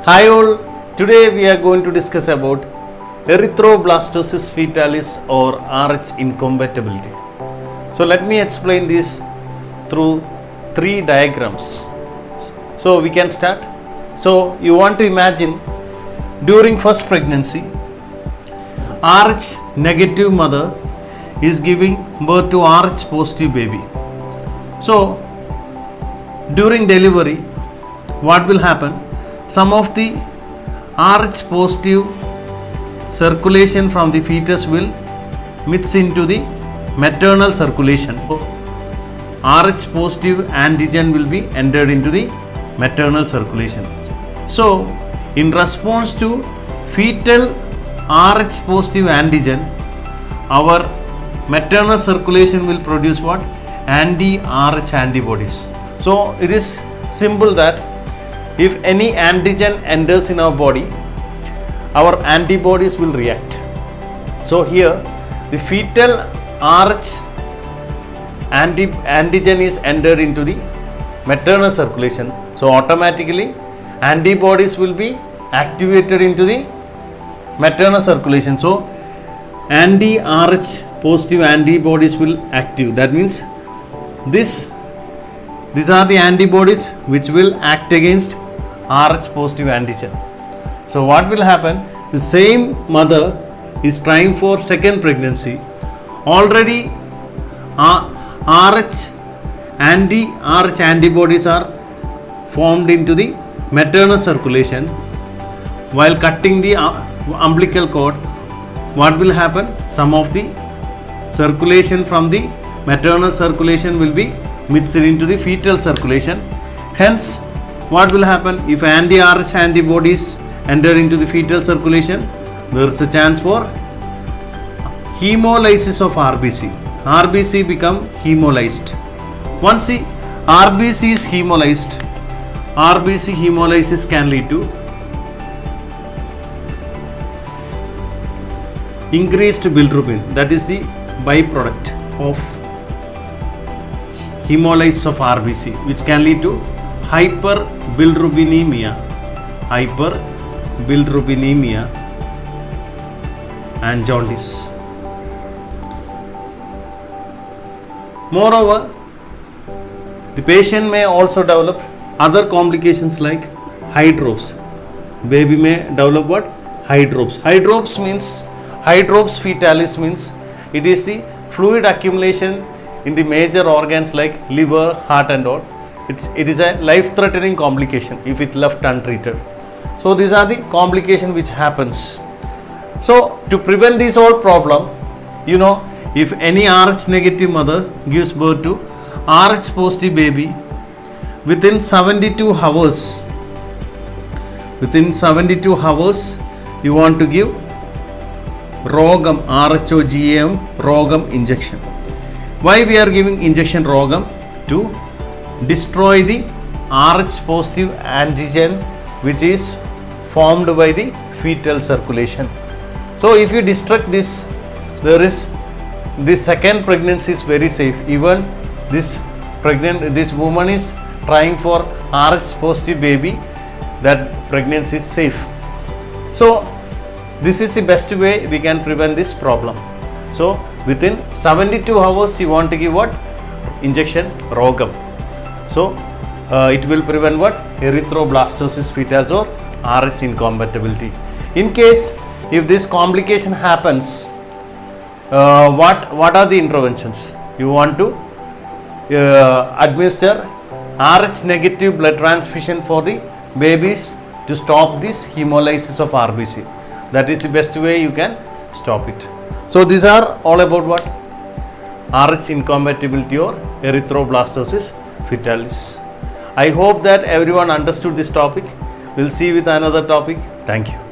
Hi all, today we are going to discuss about erythroblastosis fetalis or Rh incompatibility. So let me explain this through three diagrams. So we can start. So you want to imagine during first pregnancy, Rh negative mother is giving birth to Rh positive baby. So during delivery, what will happen? Some of the Rh positive circulation from the fetus will mix into the maternal circulation. So, Rh positive antigen will be entered into the maternal circulation. So, in response to fetal Rh positive antigen, our maternal circulation will produce what? Anti-Rh antibodies. So, it is simple that if any antigen enters in our body, our antibodies will react. So here the fetal Rh antigen is entered into the maternal circulation. So automatically antibodies will be activated into the maternal circulation. So anti-Rh positive antibodies will active. That means these are the antibodies which will act against Rh positive antigen. So what will happen? The same mother is trying for second pregnancy. Already Rh antibodies are formed into the maternal circulation. While cutting the umbilical cord, what will happen? Some of the circulation from the maternal circulation will be mixed into the fetal circulation. Hence, what will happen? If anti-Rh antibodies enter into the fetal circulation, there is a chance for hemolysis of RBC. RBC become hemolyzed. Once the RBC is hemolyzed, RBC hemolysis can lead to increased bilirubin. That is the byproduct of hemolysis of RBC, which can lead to hyperbilirubinemia and jaundice. Moreover, the patient may also develop other complications like hydrops. Baby may develop what? Hydrops. Hydrops fetalis means it is the fluid accumulation in the major organs like liver, heart and all. It is a life-threatening complication if it left untreated. So these are the complications which happens. So to prevent this whole problem, if any Rh negative mother gives birth to Rh positive baby, within 72 hours, you want to give Rhogam, RHOGAM, Rhogam injection. Why we are giving injection Rhogam? To destroy the Rh positive antigen which is formed by the fetal circulation. So if you destruct this, this second pregnancy is very safe. Even this woman is trying for Rh positive baby, that pregnancy is safe. So this is the best way we can prevent this problem. So within 72 hours you want to give what? Injection Rhogam. So it will prevent what? Erythroblastosis fetalis or Rh incompatibility. In case if this complication happens, what are the interventions? You want to administer Rh negative blood transfusion for the babies to stop this hemolysis of RBC. That is the best way you can stop it. So these are all about what? Rh incompatibility or erythroblastosis fetalis. I hope that everyone understood this topic. We'll see you with another topic. Thank you.